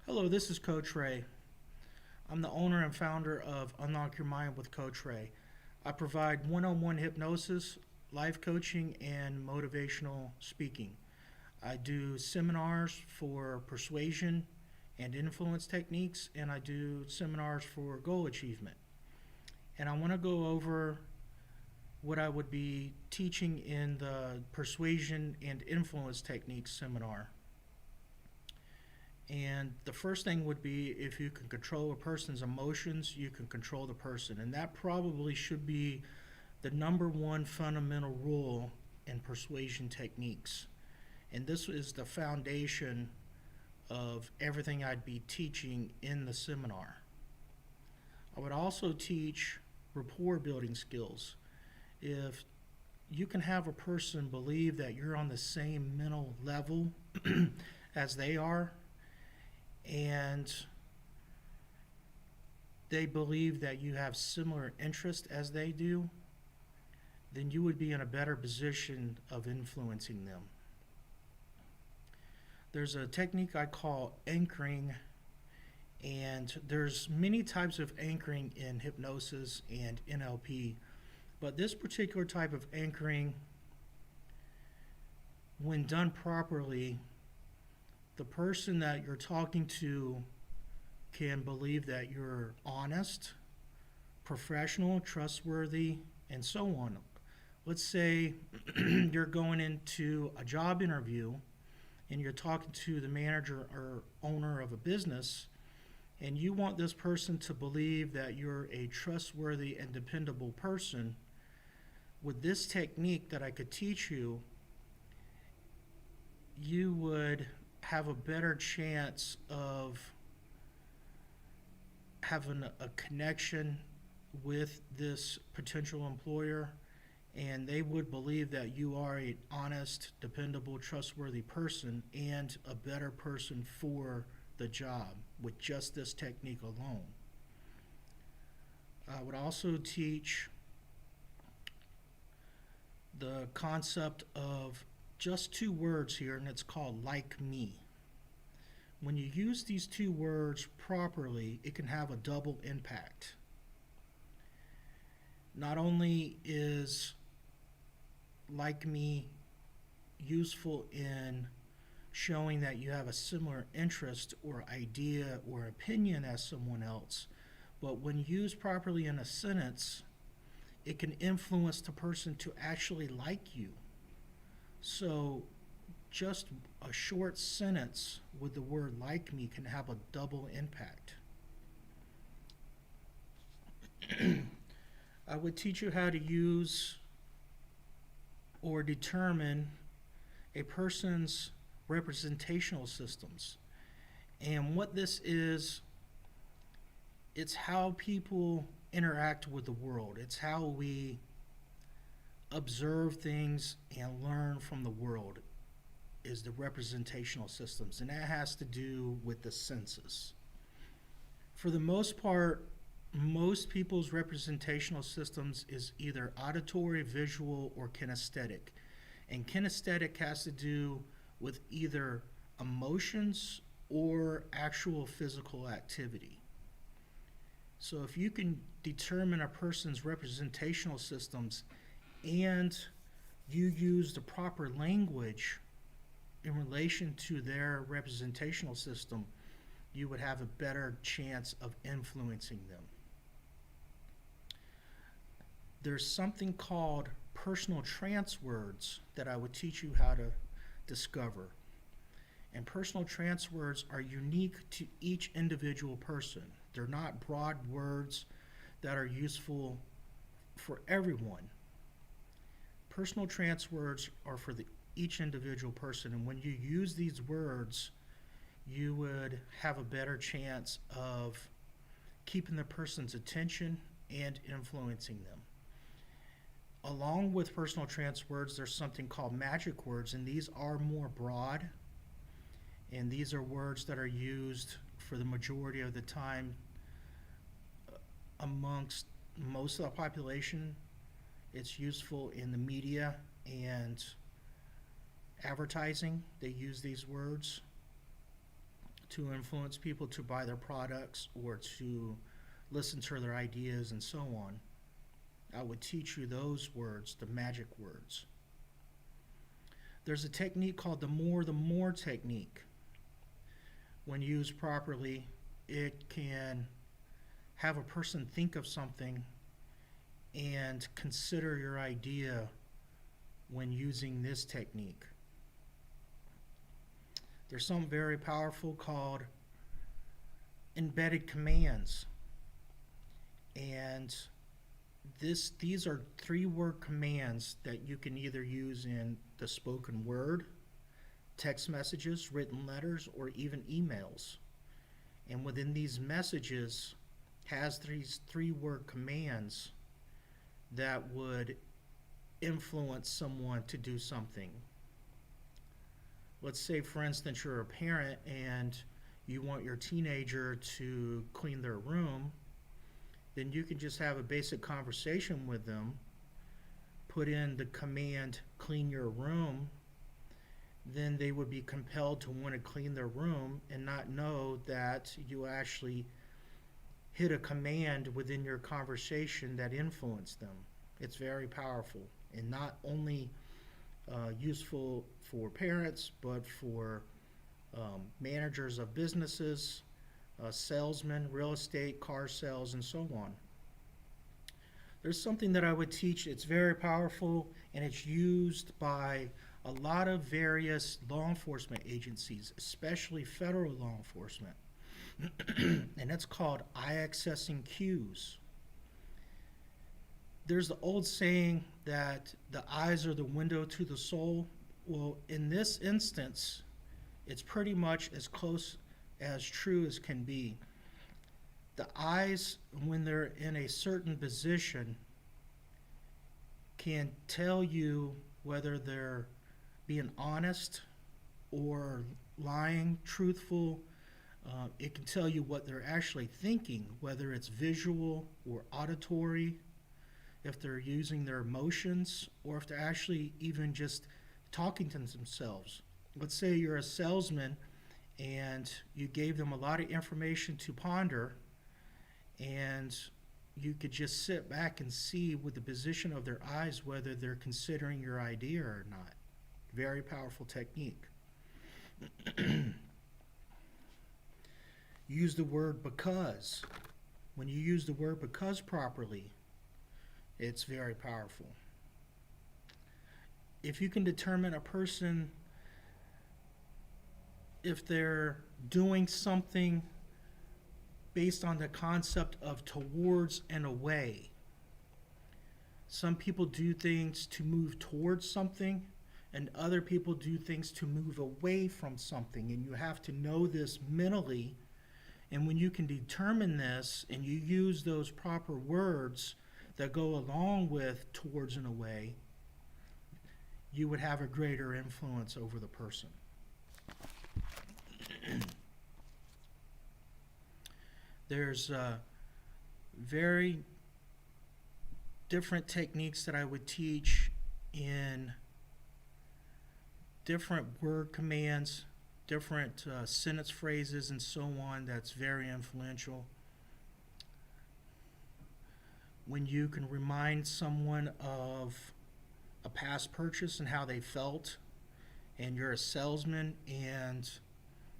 Hello, this is Coach Ray. I'm the owner and founder of Unlock Your Mind with Coach Ray. I provide one on one hypnosis, life coaching, and motivational speaking. I do seminars for persuasion and influence techniques, and I do seminars for goal achievement. And I want to go over what I would be teaching in the persuasion and influence techniques seminar. And the first thing would be if you can control a person's emotions, you can control the person. And that probably should be the number one fundamental rule in persuasion techniques. And this is the foundation of everything I'd be teaching in the seminar. I would also teach rapport building skills. If you can have a person believe that you're on the same mental level as they are, and they believe that you have similar interests as they do, then you would be in a better position of influencing them. There's a technique I call anchoring, and there's many types of anchoring in hypnosis and NLP, but this particular type of anchoring, when done properly, the person that you're talking to can believe that you're honest, professional, trustworthy, and so on. Let's say you're going into a job interview and you're talking to the manager or owner of a business, and you want this person to believe that you're a trustworthy and dependable person. With this technique that I could teach you, you would have a better chance of having a connection with this potential employer, and they would believe that you are an honest, dependable, trustworthy person and a better person for the job with just this technique alone. I would also teach the concept of just two words here, and it's called like me. When you use these two words properly, it can have a double impact. Not only is like me useful in showing that you have a similar interest or idea or opinion as someone else, but when used properly in a sentence, it can influence the person to actually like you. So just a short sentence with the word like me can have a double impact. I would teach you how to use or determine a person's representational systems. And what this is, it's how people interact with the world. It's how we observe things and learn from the world, is the representational systems, and that has to do with the senses. For the most part, most people's representational systems is either auditory, visual, or kinesthetic. And kinesthetic has to do with either emotions or actual physical activity. So if you can determine a person's representational systems and you use the proper language in relation to their representational system, you would have a better chance of influencing them. There's something called personal trance words that I would teach you how to discover. And personal trance words are unique to each individual person. They're not broad words that are useful for everyone. Personal trance words are for each individual person, and when you use these words, you would have a better chance of keeping the person's attention and influencing them. Along with personal trance words, there's something called magic words, and these are more broad, and these are words that are used for the majority of the time amongst most of the population. It's useful in the media and advertising. They use these words to influence people to buy their products or to listen to their ideas and so on. I would teach you those words, the magic words. There's a technique called the more technique. When used properly, it can have a person think of something and consider your idea when using this technique. There's something very powerful called embedded commands. And these are 3-word commands that you can either use in the spoken word, text messages, written letters, or even emails. And within these messages has these 3-word commands that would influence someone to do something. Let's say, for instance, you're a parent and you want your teenager to clean their room. Then you can just have a basic conversation with them, put in the command, clean your room. Then they would be compelled to want to clean their room and not know that you actually hit a command within your conversation that influenced them. It's very powerful, and not only useful for parents, but for managers of businesses, salesmen, real estate, car sales, and so on. There's something that I would teach. It's very powerful, and it's used by a lot of various law enforcement agencies, especially federal law enforcement. And it's called eye-accessing cues. There's the old saying that the eyes are the window to the soul. Well, in this instance, it's pretty much as close as true as can be. The eyes, when they're in a certain position, can tell you whether they're being honest or lying, truthful. It can tell you what they're actually thinking, whether it's visual or auditory, if they're using their emotions, or if they're actually even just talking to themselves. Let's say you're a salesman and you gave them a lot of information to ponder, and you could just sit back and see with the position of their eyes whether they're considering your idea or not. Very powerful technique. Use the word because. When you use the word because properly, it's very powerful. If you can determine a person, if they're doing something based on the concept of towards and away. Some people do things to move towards something, and other people do things to move away from something, and you have to know this mentally. And when you can determine this and you use those proper words that go along with towards and away, you would have a greater influence over the person. There's very different techniques that I would teach in different word commands, different sentence phrases, and so on. That's very influential. When you can remind someone of a past purchase and how they felt, and you're a salesman and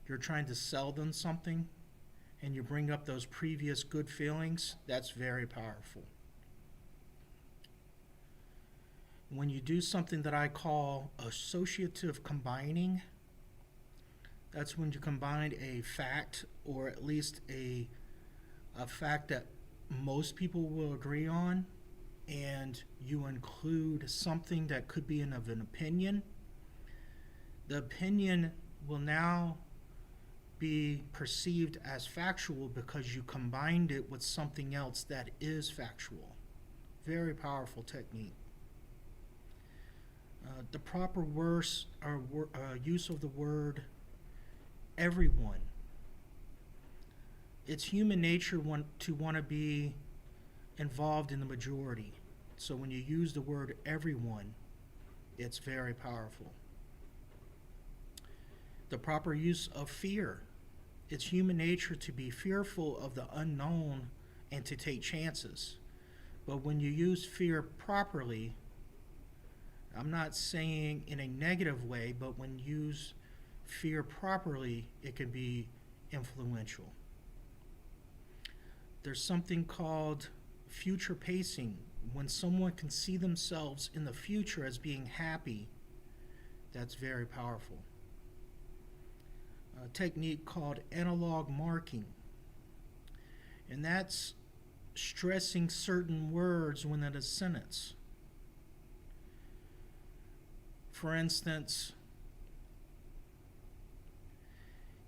you're trying to sell them something, and you bring up those previous good feelings, that's very powerful. When you do something that I call associative combining, that's when you combine a fact, or at least a fact that most people will agree on, and you include something that could be of an opinion. The opinion will now be perceived as factual because you combined it with something else that is factual. Very powerful technique. The proper use of the word everyone. It's human nature to want to be involved in the majority. So when you use the word everyone, it's very powerful. The proper use of fear it's human nature to be fearful of the unknown and to take chances. But when you use fear properly, I'm not saying in a negative way, but when used fear properly, it can be influential. There's something called future pacing. When someone can see themselves in the future as being happy, that's very powerful. A technique called analog marking, and that's stressing certain words within a sentence. For instance,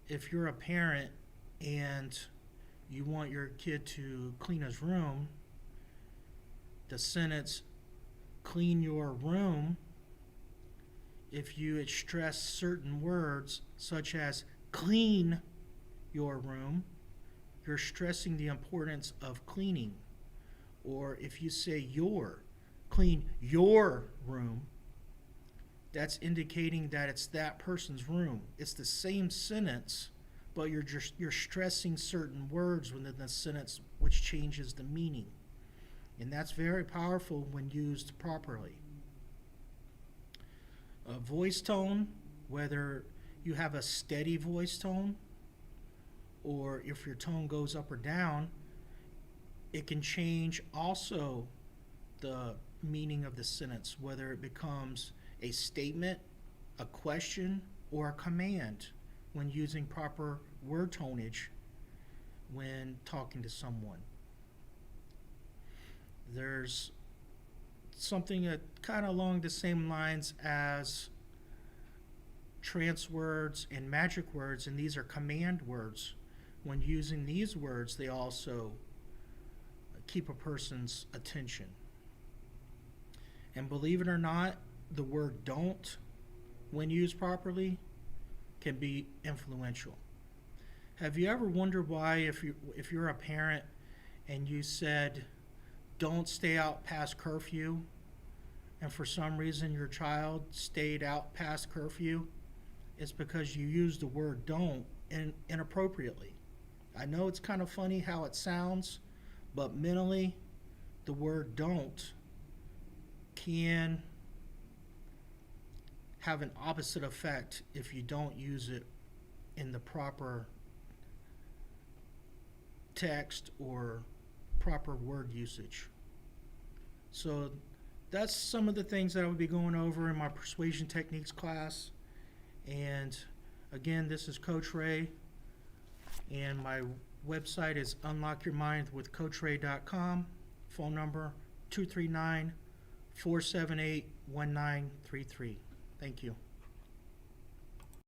if you're a parent and you want your kid to clean his room, the sentence, clean your room, if you stress certain words such as clean your room, you're stressing the importance of cleaning. Or if you say clean your room, that's indicating that it's that person's room. It's the same sentence, but you're stressing certain words within the sentence, which changes the meaning. And that's very powerful when used properly. A voice tone, whether you have a steady voice tone or if your tone goes up or down, it can change also the meaning of the sentence, whether it becomes a statement, a question, or a command when using proper word tonage when talking to someone. There's something that kind of along the same lines as trance words and magic words, and these are command words. When using these words, they also keep a person's attention. And believe it or not, the word don't, when used properly, can be influential. Have you ever wondered why, if you're a parent and you said, don't stay out past curfew, and for some reason your child stayed out past curfew, it's because you used the word don't inappropriately. I know it's kind of funny how it sounds, but mentally, the word don't can have an opposite effect if you don't use it in the proper text or proper word usage. So that's some of the things that I would be going over in my persuasion techniques class. And again, this is Coach Ray, and my website is unlockyourmindwithcoachray.com. Phone number 239-478-1933. Thank you.